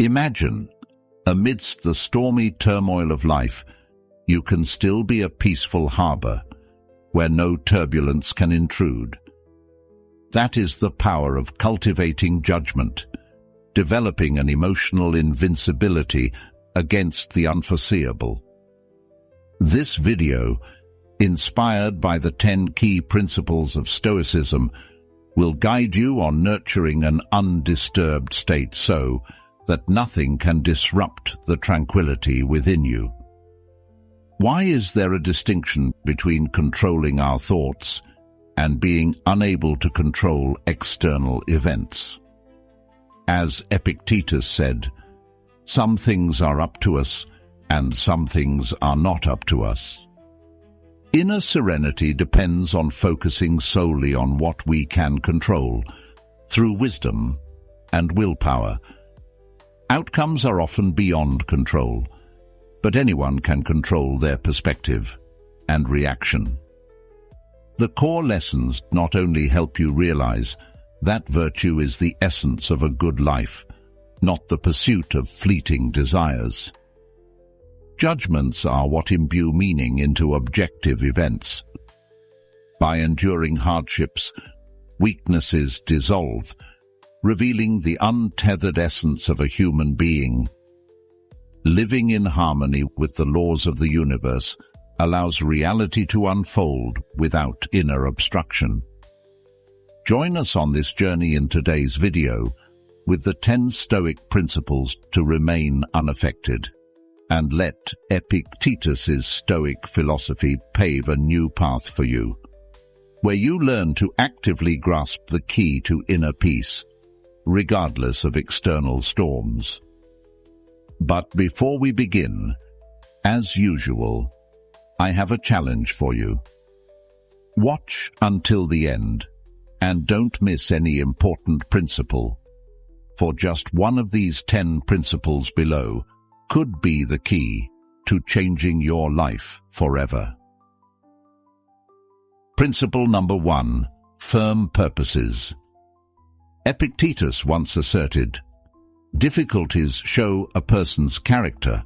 Imagine, amidst the stormy turmoil of life, you can still be a peaceful harbor where no turbulence can intrude. That is the power of cultivating judgment, developing an emotional invincibility against the unforeseeable. This video, inspired by the 10 key principles of Stoicism, will guide you on nurturing an undisturbed state so that nothing can disrupt the tranquility within you. Why is there a distinction between controlling our thoughts and being unable to control external events? As Epictetus said, some things are up to us and some things are not up to us. Inner serenity depends on focusing solely on what we can control, through wisdom and willpower. Outcomes are often beyond control, but anyone can control their perspective and reaction. The core lessons not only help you realize that virtue is the essence of a good life, not the pursuit of fleeting desires. Judgments are what imbue meaning into objective events. By enduring hardships, weaknesses dissolve, revealing the untethered essence of a human being. Living in harmony with the laws of the universe allows reality to unfold without inner obstruction. Join us on this journey in today's video with the 10 Stoic principles to remain unaffected. And let Epictetus's Stoic philosophy pave a new path for you, where you learn to actively grasp the key to inner peace, regardless of external storms. But before we begin, as usual, I have a challenge for you. Watch until the end, and don't miss any important principle, for just one of these 10 principles below could be the key to changing your life forever. Principle number 1. Firm purposes. Epictetus once asserted, "Difficulties show a person's character,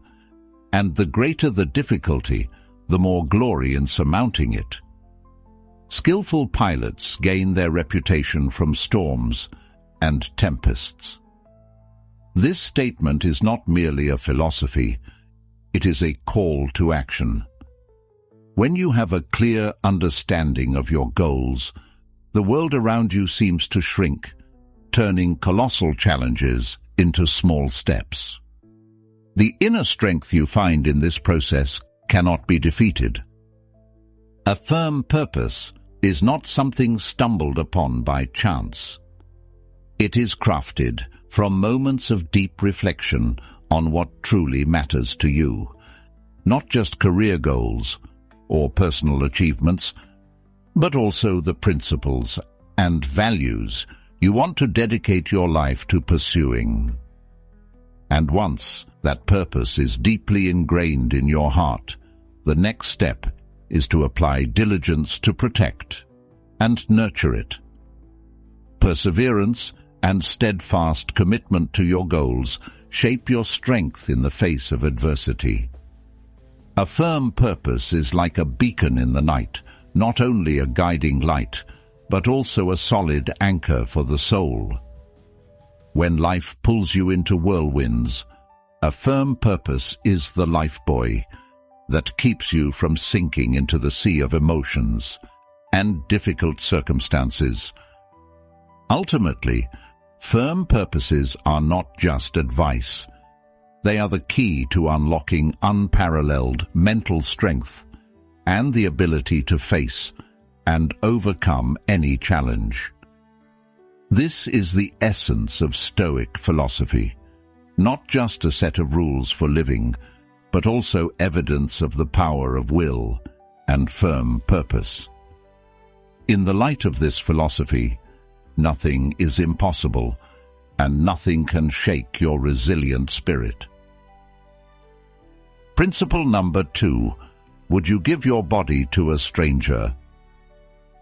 and the greater the difficulty, the more glory in surmounting it." Skillful pilots gain their reputation from storms and tempests. This statement is not merely a philosophy, it is a call to action. When you have a clear understanding of your goals, the world around you seems to shrink, turning colossal challenges into small steps. The inner strength you find in this process cannot be defeated. A firm purpose is not something stumbled upon by chance. It is crafted from moments of deep reflection on what truly matters to you, not just career goals or personal achievements, but also the principles and values you want to dedicate your life to pursuing. And once that purpose is deeply ingrained in your heart, the next step is to apply diligence to protect and nurture it. Perseverance and steadfast commitment to your goals shape your strength in the face of adversity. A firm purpose is like a beacon in the night, not only a guiding light, but also a solid anchor for the soul. When life pulls you into whirlwinds, a firm purpose is the lifebuoy that keeps you from sinking into the sea of emotions and difficult circumstances. Ultimately, firm purposes are not just advice. They are the key to unlocking unparalleled mental strength and the ability to face and overcome any challenge. This is the essence of Stoic philosophy, not just a set of rules for living, but also evidence of the power of will and firm purpose. In the light of this philosophy, nothing is impossible, and nothing can shake your resilient spirit. Principle number 2. Would you give your body to a stranger?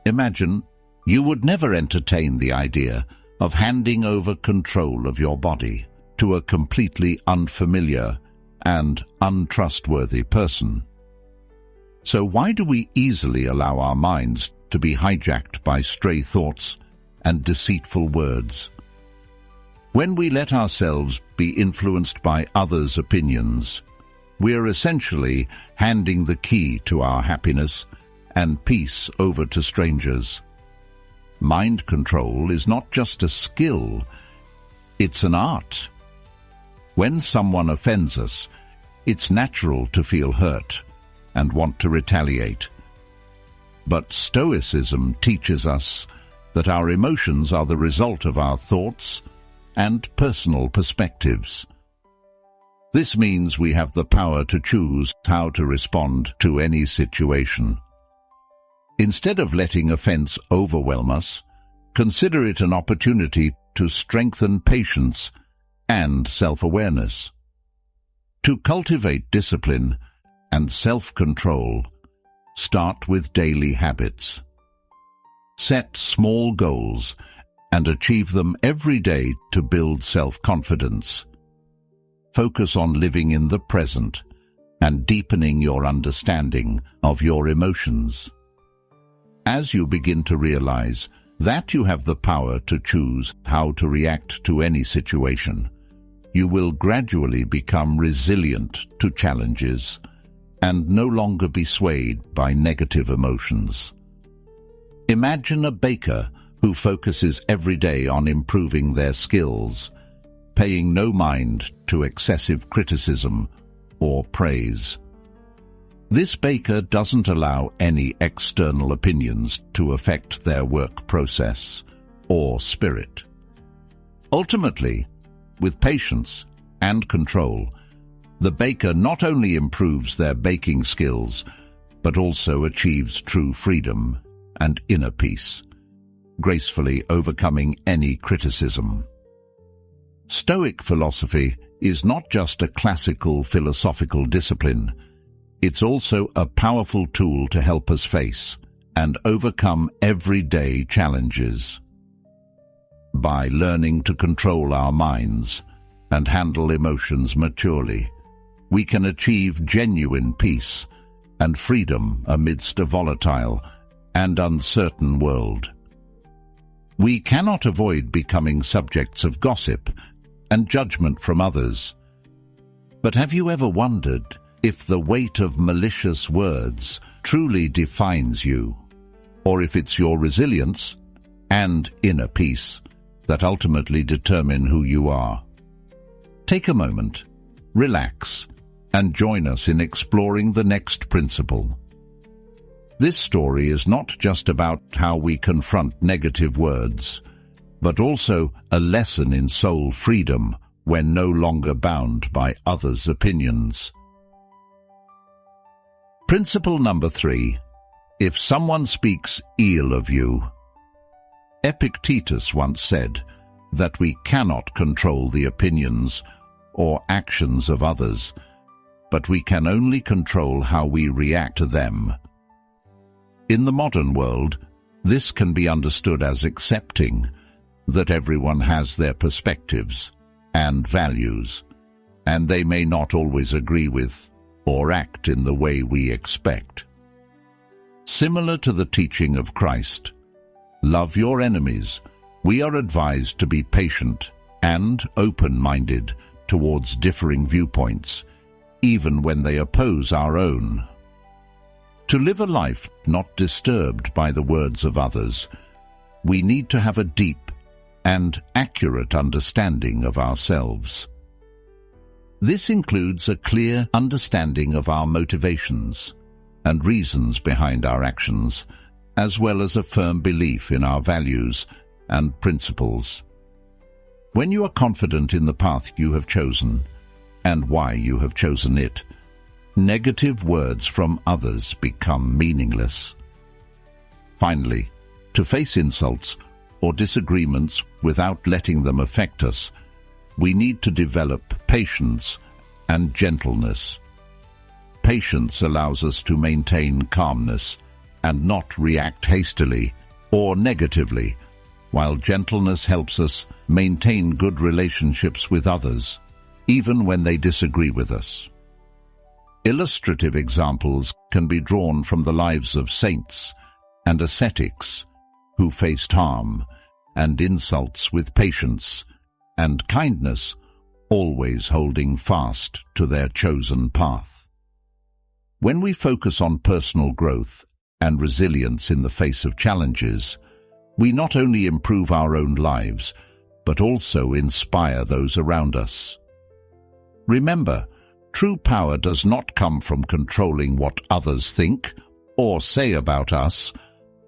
Imagine you would never entertain the idea of handing over control of your body. to a completely unfamiliar and untrustworthy person. So why do we easily allow our minds to be hijacked by stray thoughts and deceitful words? When we let ourselves be influenced by others' opinions, we are essentially handing the key to our happiness and peace over to strangers. Mind control is not just a skill, it's an art. When someone offends us, it's natural to feel hurt and want to retaliate. But Stoicism teaches us that our emotions are the result of our thoughts and personal perspectives. This means we have the power to choose how to respond to any situation. Instead of letting offense overwhelm us, consider it an opportunity to strengthen patience and self-awareness. To cultivate discipline and self-control, start with daily habits. Set small goals and achieve them every day to build self-confidence. Focus on living in the present and deepening your understanding of your emotions. As you begin to realize that you have the power to choose how to react to any situation, you will gradually become resilient to challenges and no longer be swayed by negative emotions. Imagine a baker who focuses every day on improving their skills, paying no mind to excessive criticism or praise. This baker doesn't allow any external opinions to affect their work process or spirit. Ultimately, with patience and control, the baker not only improves their baking skills, but also achieves true freedom and inner peace, gracefully overcoming any criticism. Stoic philosophy is not just a classical philosophical discipline, it's also a powerful tool to help us face and overcome everyday challenges. By learning to control our minds and handle emotions maturely, we can achieve genuine peace and freedom amidst a volatile and uncertain world. We cannot avoid becoming subjects of gossip and judgment from others. But have you ever wondered if the weight of malicious words truly defines you, or if it's your resilience and inner peace that ultimately determine who you are? Take a moment, relax, and join us in exploring the next principle. This story is not just about how we confront negative words, but also a lesson in soul freedom when no longer bound by others' opinions. Principle number 3. If someone speaks ill of you. Epictetus once said that we cannot control the opinions or actions of others, but we can only control how we react to them. In the modern world, this can be understood as accepting that everyone has their perspectives and values, and they may not always agree with or act in the way we expect. Similar to the teaching of Christ, love your enemies, we are advised to be patient and open-minded towards differing viewpoints, even when they oppose our own. To live a life not disturbed by the words of others, we need to have a deep and accurate understanding of ourselves. This includes a clear understanding of our motivations and reasons behind our actions, as well as a firm belief in our values and principles. When you are confident in the path you have chosen and why you have chosen it, negative words from others become meaningless. Finally, to face insults or disagreements without letting them affect us, we need to develop patience and gentleness. Patience allows us to maintain calmness and not react hastily or negatively, while gentleness helps us maintain good relationships with others, even when they disagree with us. Illustrative examples can be drawn from the lives of saints and ascetics who faced harm and insults with patience and kindness, always holding fast to their chosen path. When we focus on personal growth and resilience in the face of challenges, we not only improve our own lives, but also inspire those around us. Remember, true power does not come from controlling what others think or say about us,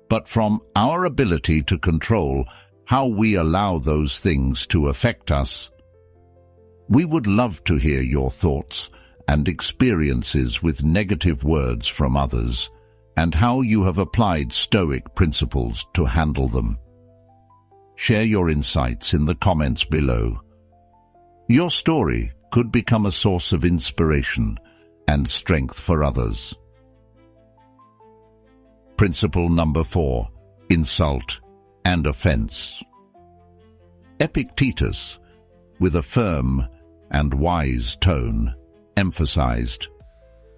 but from our ability to control how we allow those things to affect us. We would love to hear your thoughts and experiences with negative words from others, and how you have applied Stoic principles to handle them. Share your insights in the comments below. Your story could become a source of inspiration and strength for others. Principle number 4. Insult and offense. Epictetus, with a firm and wise tone, emphasized,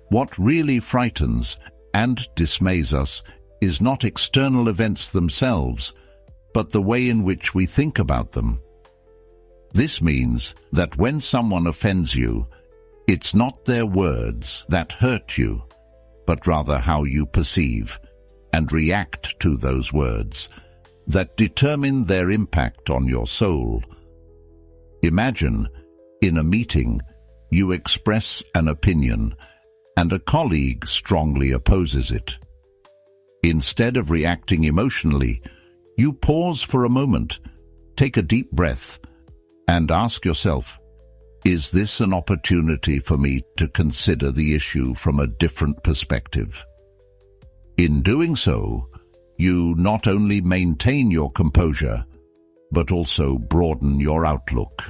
"What really frightens and dismays us is not external events themselves, but the way in which we think about them." This means that when someone offends you, it's not their words that hurt you, but rather how you perceive and react to those words that determine their impact on your soul. Imagine, in a meeting, you express an opinion and a colleague strongly opposes it. Instead of reacting emotionally, you pause for a moment, take a deep breath, and ask yourself, is this an opportunity for me to consider the issue from a different perspective? In doing so, you not only maintain your composure, but also broaden your outlook.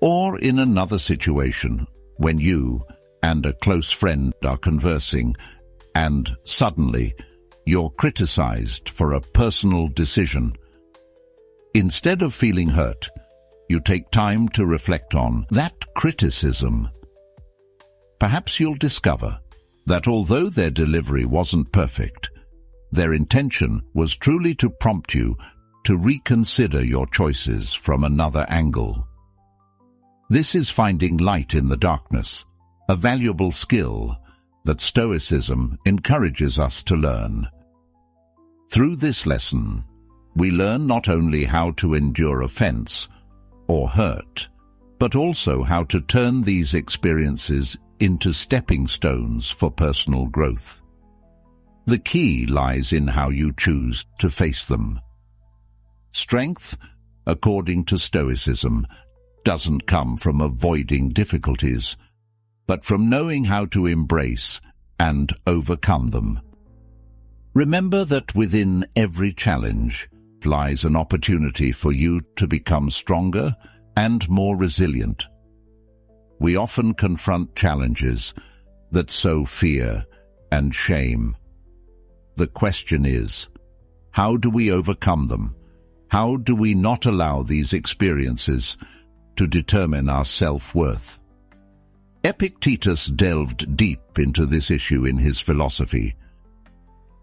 Or in another situation, when you and a close friend are conversing, and suddenly you're criticized for a personal decision. Instead of feeling hurt, you take time to reflect on that criticism. Perhaps you'll discover that although their delivery wasn't perfect, their intention was truly to prompt you to reconsider your choices from another angle. This is finding light in the darkness, a valuable skill that Stoicism encourages us to learn. Through this lesson, we learn not only how to endure offense or hurt, but also how to turn these experiences into stepping stones for personal growth. The key lies in how you choose to face them. Strength, according to Stoicism, doesn't come from avoiding difficulties, but from knowing how to embrace and overcome them. Remember that within every challenge lies an opportunity for you to become stronger and more resilient. We often confront challenges that sow fear and shame. The question is, how do we overcome them? How do we not allow these experiences to determine our self-worth? Epictetus delved deep into this issue in his philosophy.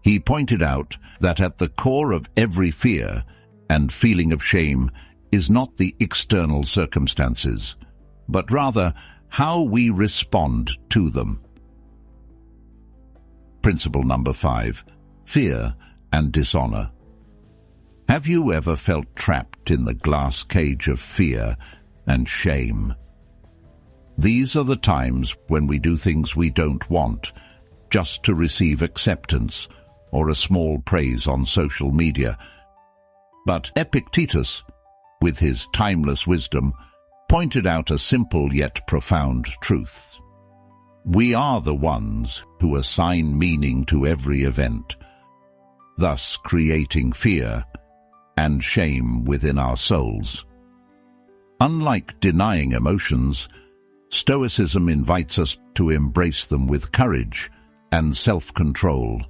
He pointed out that at the core of every fear and feeling of shame is not the external circumstances, but rather how we respond to them. Principle number 5. Fear and dishonor. Have you ever felt trapped in the glass cage of fear and shame? These are the times when we do things we don't want, just to receive acceptance or a small praise on social media. But Epictetus, with his timeless wisdom, pointed out a simple yet profound truth. We are the ones who assign meaning to every event, thus creating fear and shame within our souls. Unlike denying emotions, Stoicism invites us to embrace them with courage and self-control.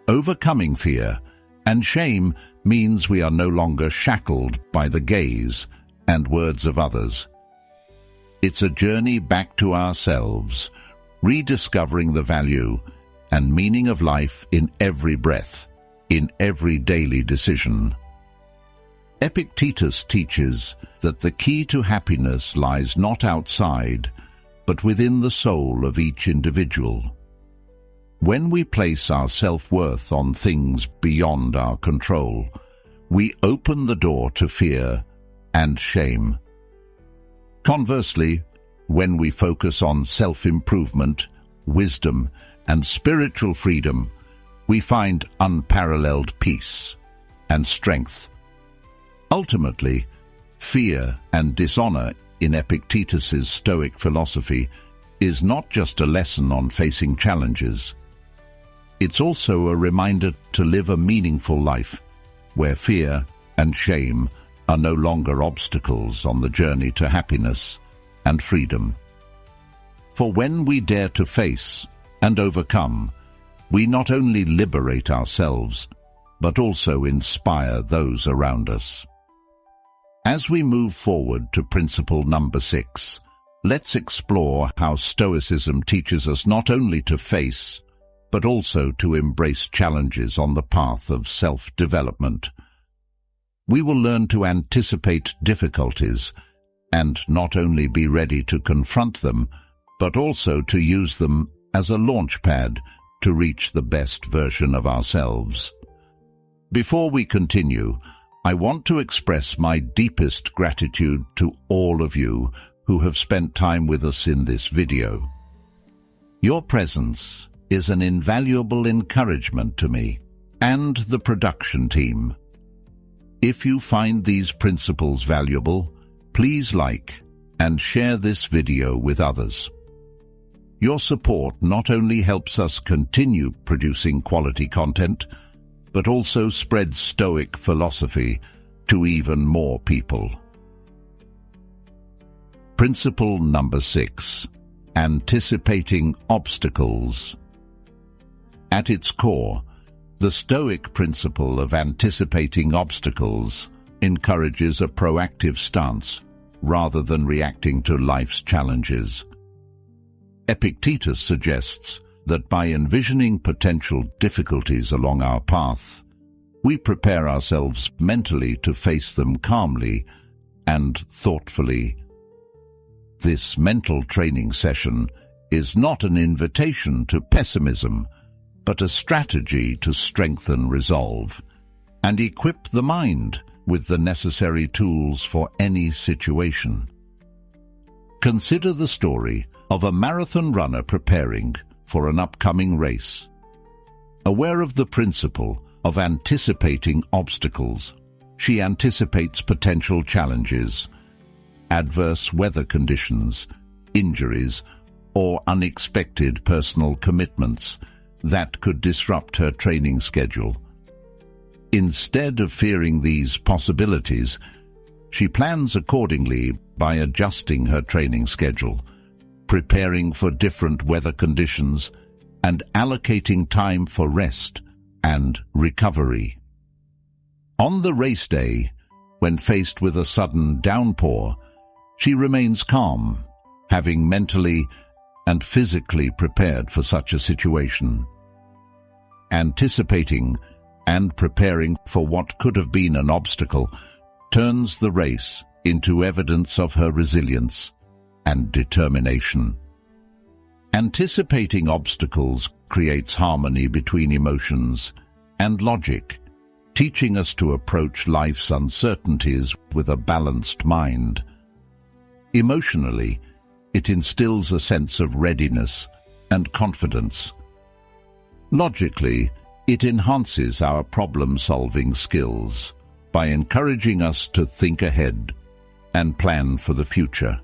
Overcoming fear and shame means we are no longer shackled by the gaze and words of others. It's a journey back to ourselves, rediscovering the value and meaning of life in every breath, in every daily decision. Epictetus teaches that the key to happiness lies not outside, but within the soul of each individual. When we place our self-worth on things beyond our control, we open the door to fear and shame. Conversely, when we focus on self-improvement, wisdom, and spiritual freedom, we find unparalleled peace and strength. Ultimately, fear and dishonor in Epictetus's Stoic philosophy is not just a lesson on facing challenges. It's also a reminder to live a meaningful life, where fear and shame are no longer obstacles on the journey to happiness and freedom. For when we dare to face and overcome, we not only liberate ourselves, but also inspire those around us. As we move forward to principle number 6, let's explore how Stoicism teaches us not only to face, but also to embrace challenges on the path of self-development. We will learn to anticipate difficulties and not only be ready to confront them, but also to use them as a launchpad to reach the best version of ourselves. Before we continue, I want to express my deepest gratitude to all of you who have spent time with us in this video. Your presence is an invaluable encouragement to me and the production team. If you find these principles valuable, please like and share this video with others. Your support not only helps us continue producing quality content, but also spreads Stoic philosophy to even more people. Principle number 6. Anticipating obstacles. At its core, the Stoic principle of anticipating obstacles encourages a proactive stance rather than reacting to life's challenges. Epictetus suggests that by envisioning potential difficulties along our path, we prepare ourselves mentally to face them calmly and thoughtfully. This mental training session is not an invitation to pessimism, but a strategy to strengthen resolve and equip the mind with the necessary tools for any situation. Consider the story of a marathon runner preparing for an upcoming race. Aware of the principle of anticipating obstacles, she anticipates potential challenges, adverse weather conditions, injuries, or unexpected personal commitments that could disrupt her training schedule. Instead of fearing these possibilities, she plans accordingly by adjusting her training schedule, preparing for different weather conditions, and allocating time for rest and recovery. On the race day, when faced with a sudden downpour, she remains calm, having mentally and physically prepared for such a situation. Anticipating and preparing for what could have been an obstacle turns the race into evidence of her resilience and determination. Anticipating obstacles creates harmony between emotions and logic, teaching us to approach life's uncertainties with a balanced mind. Emotionally, it instills a sense of readiness and confidence. Logically, it enhances our problem-solving skills by encouraging us to think ahead and plan for the future.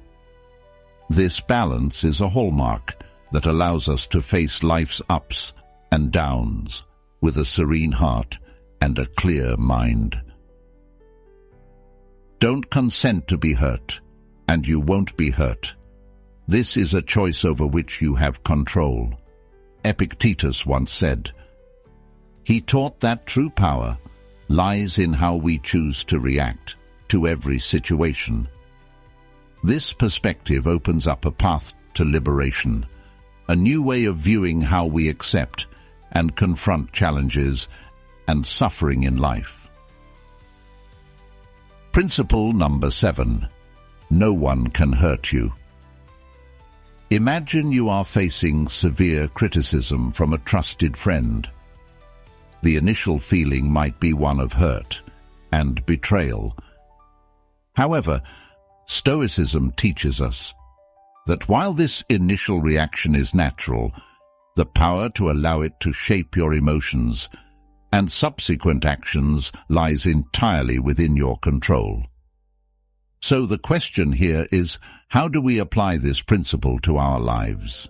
This balance is a hallmark that allows us to face life's ups and downs with a serene heart and a clear mind. Don't consent to be hurt, and you won't be hurt. This is a choice over which you have control. Epictetus once said. He taught that true power lies in how we choose to react to every situation. This perspective opens up a path to liberation, a new way of viewing how we accept and confront challenges and suffering in life. Principle number 7. No one can hurt you. Imagine you are facing severe criticism from a trusted friend. The initial feeling might be one of hurt and betrayal. However, Stoicism teaches us that while this initial reaction is natural, the power to allow it to shape your emotions and subsequent actions lies entirely within your control. So the question here is, how do we apply this principle to our lives?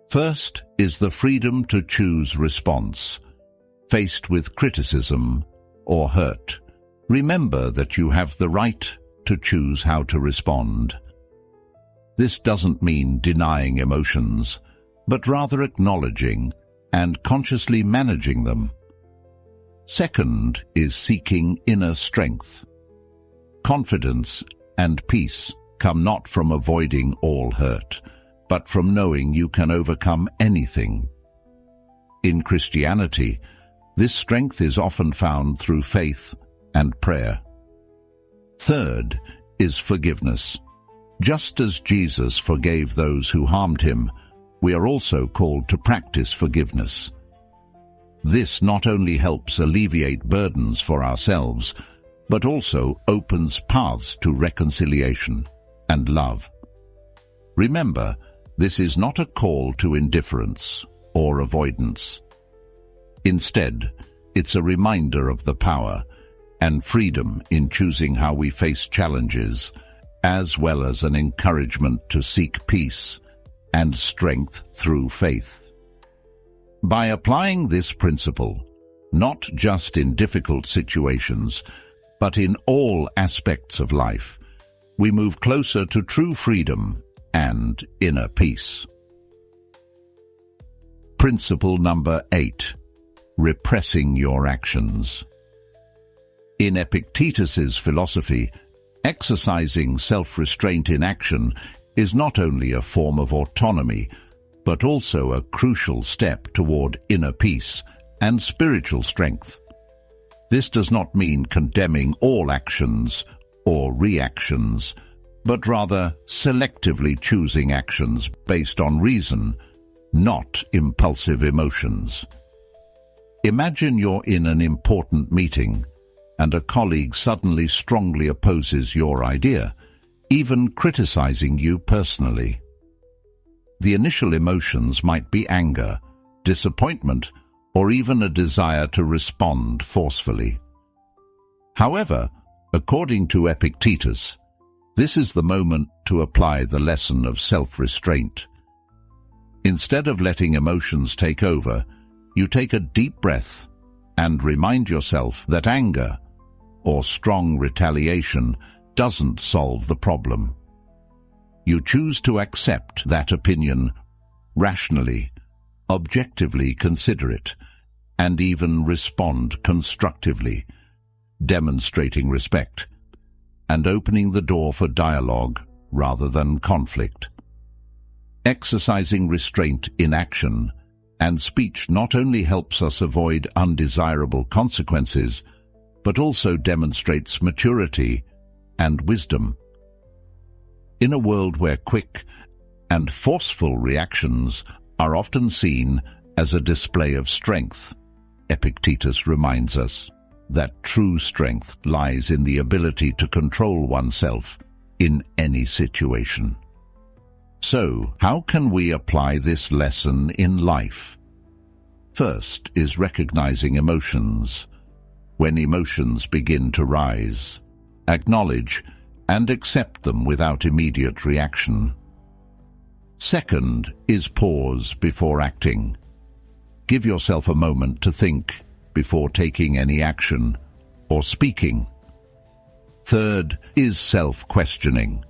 First is the freedom to choose response. Faced with criticism or hurt, remember that you have the right to choose how to respond. This doesn't mean denying emotions, but rather acknowledging and consciously managing them. Second is seeking inner strength. Confidence and peace come not from avoiding all hurt, but from knowing you can overcome anything. In Christianity, this strength is often found through faith and prayer. Third is forgiveness. Just as Jesus forgave those who harmed him, we are also called to practice forgiveness. This not only helps alleviate burdens for ourselves, but also opens paths to reconciliation and love. Remember, this is not a call to indifference or avoidance. Instead, it's a reminder of the power and freedom in choosing how we face challenges, as well as an encouragement to seek peace and strength through faith. By applying this principle, not just in difficult situations, but in all aspects of life, we move closer to true freedom and inner peace. Principle number 8. Repressing your actions. In Epictetus's philosophy, exercising self-restraint in action is not only a form of autonomy, but also a crucial step toward inner peace and spiritual strength. This does not mean condemning all actions or reactions, but rather selectively choosing actions based on reason, not impulsive emotions. Imagine you're in an important meeting and a colleague suddenly strongly opposes your idea, even criticizing you personally. The initial emotions might be anger, disappointment, or even a desire to respond forcefully. However, according to Epictetus, this is the moment to apply the lesson of self-restraint. Instead of letting emotions take over, you take a deep breath and remind yourself that anger or strong retaliation doesn't solve the problem. You choose to accept that opinion rationally, objectively consider it, and even respond constructively, demonstrating respect and opening the door for dialogue rather than conflict. Exercising restraint in action and speech not only helps us avoid undesirable consequences, but also demonstrates maturity and wisdom. In a world where quick and forceful reactions are often seen as a display of strength, Epictetus reminds us that true strength lies in the ability to control oneself in any situation. So, how can we apply this lesson in life? First is recognizing emotions. When emotions begin to rise, acknowledge and accept them without immediate reaction. Second is pause before acting. Give yourself a moment to think before taking any action or speaking. Third is self-questioning.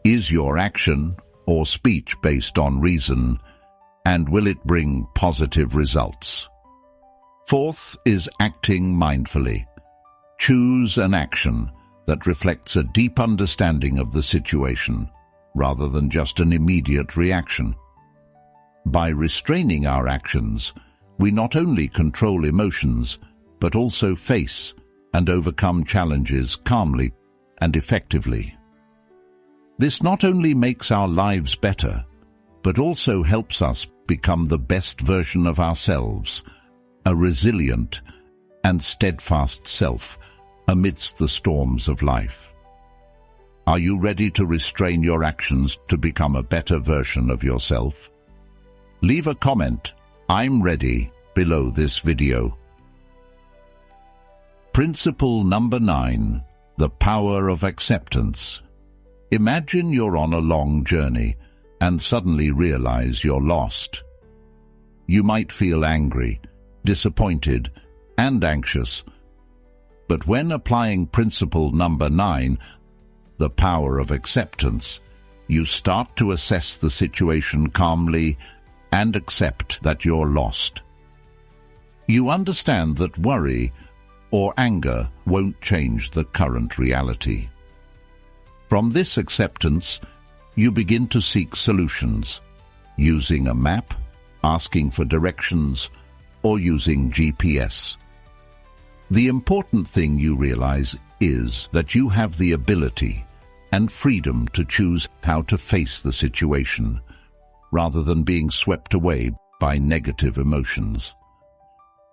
Is your action or speech based on reason, and will it bring positive results? Fourth is acting mindfully. Choose an action that reflects a deep understanding of the situation, rather than just an immediate reaction. By restraining our actions, we not only control emotions, but also face and overcome challenges calmly and effectively. This not only makes our lives better, but also helps us become the best version of ourselves, a resilient and steadfast self amidst the storms of life. Are you ready to restrain your actions to become a better version of yourself? Leave a comment, "I'm ready," below this video. Principle number 9, the power of acceptance. Imagine you're on a long journey and suddenly realize you're lost. You might feel angry, disappointed, and anxious. But when applying principle number 9, the power of acceptance, you start to assess the situation calmly and accept that you're lost. You understand that worry or anger won't change the current reality. From this acceptance, you begin to seek solutions, using a map, asking for directions, or using GPS. The important thing you realize is that you have the ability and freedom to choose how to face the situation, rather than being swept away by negative emotions.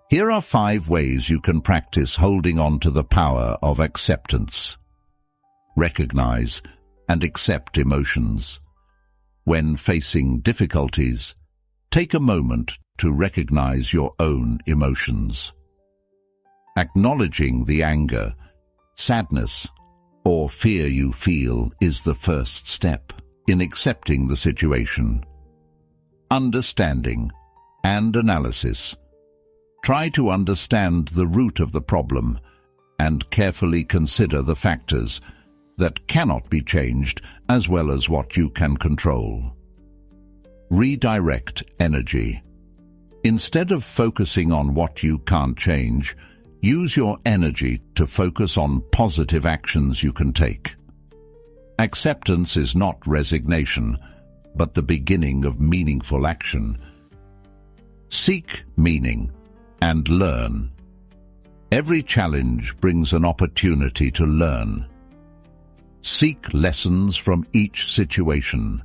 Here are 5 ways you can practice holding on to the power of acceptance. Recognize and accept emotions. When facing difficulties, take a moment to recognize your own emotions. Acknowledging the anger, sadness, or fear you feel is the first step in accepting the situation. Understanding and analysis. Try to understand the root of the problem and carefully consider the factors that cannot be changed as well as what you can control. Redirect energy. Instead of focusing on what you can't change, use your energy to focus on positive actions you can take. Acceptance is not resignation, but the beginning of meaningful action. Seek meaning and learn. Every challenge brings an opportunity to learn. Seek lessons from each situation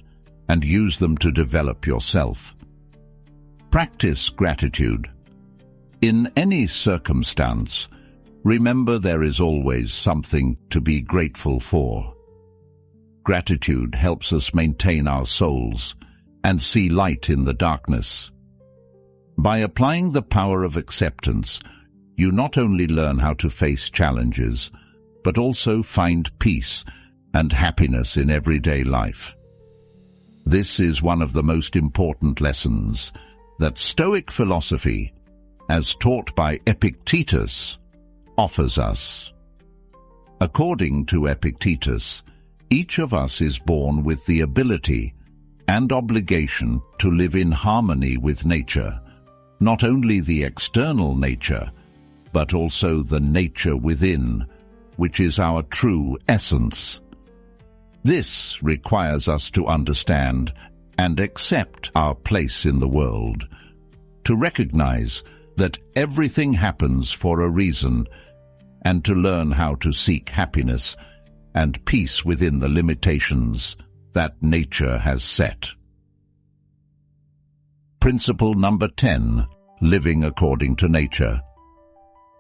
and use them to develop yourself. Practice gratitude. In any circumstance, remember there is always something to be grateful for. Gratitude helps us maintain our souls and see light in the darkness. By applying the power of acceptance, you not only learn how to face challenges, but also find peace and happiness in everyday life. This is one of the most important lessons that Stoic philosophy, as taught by Epictetus, offers us. According to Epictetus, each of us is born with the ability and obligation to live in harmony with nature, not only the external nature, but also the nature within, which is our true essence. This requires us to understand and accept our place in the world, to recognize that everything happens for a reason, and to learn how to seek happiness and peace within the limitations that nature has set. Principle number 10, living according to nature.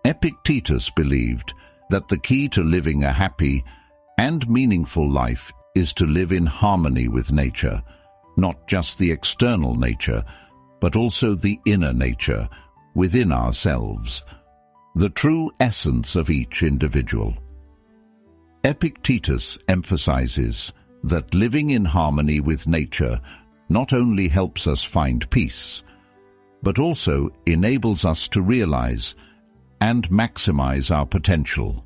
Epictetus believed that the key to living a happy and meaningful life is to live in harmony with nature, not just the external nature, but also the inner nature within ourselves, the true essence of each individual. Epictetus emphasizes that living in harmony with nature not only helps us find peace, but also enables us to realize and maximize our potential.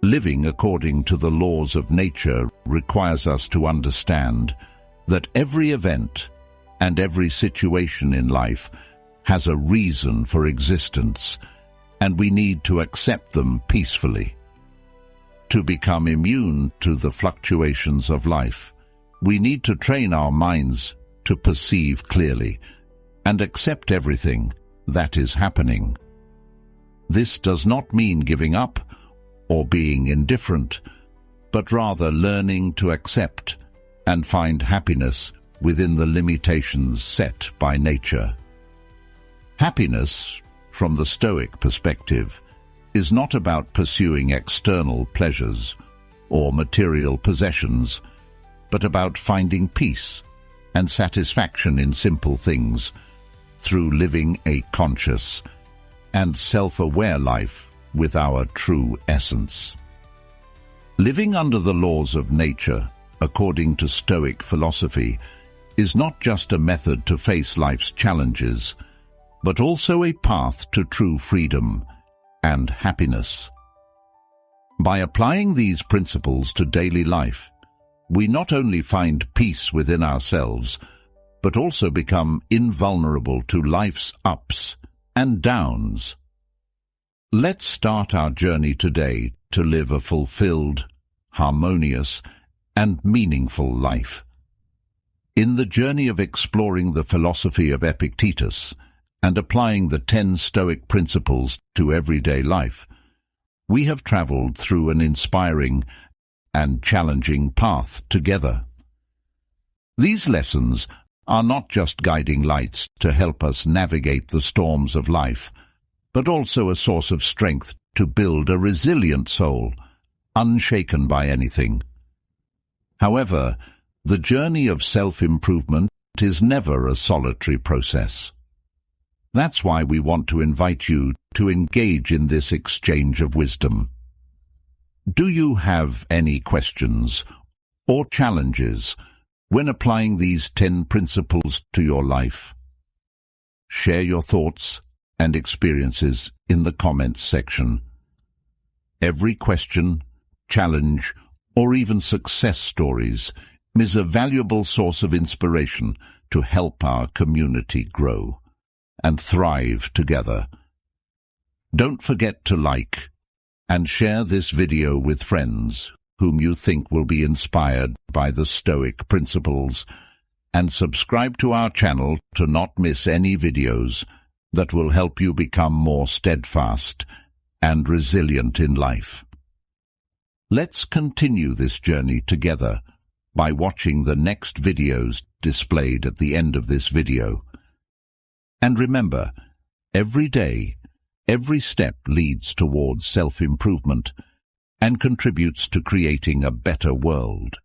Living according to the laws of nature requires us to understand that every event and every situation in life has a reason for existence, and we need to accept them peacefully. To become immune to the fluctuations of life, we need to train our minds to perceive clearly and accept everything that is happening. This does not mean giving up or being indifferent, but rather learning to accept and find happiness within the limitations set by nature. Happiness, from the Stoic perspective, is not about pursuing external pleasures or material possessions, but about finding peace and satisfaction in simple things through living a conscious and self-aware life with our true essence. Living under the laws of nature, according to Stoic philosophy, is not just a method to face life's challenges, but also a path to true freedom and happiness. By applying these principles to daily life, we not only find peace within ourselves, but also become invulnerable to life's ups and downs. Let's start our journey today to live a fulfilled, harmonious, and meaningful life. In the journey of exploring the philosophy of Epictetus and applying the 10 Stoic principles to everyday life, we have traveled through an inspiring and challenging path together. These lessons are not just guiding lights to help us navigate the storms of life, but also a source of strength to build a resilient soul, unshaken by anything. However, the journey of self-improvement is never a solitary process. That's why we want to invite you to engage in this exchange of wisdom. Do you have any questions or challenges when applying these 10 principles to your life? Share your thoughts and experiences in the comments section. Every question, challenge, or even success stories is a valuable source of inspiration to help our community grow and thrive together. Don't forget to like and share this video with friends whom you think will be inspired by the Stoic principles, and subscribe to our channel to not miss any videos that will help you become more steadfast and resilient in life. Let's continue this journey together by watching the next videos displayed at the end of this video. And remember, every day, every step leads towards self-improvement and contributes to creating a better world.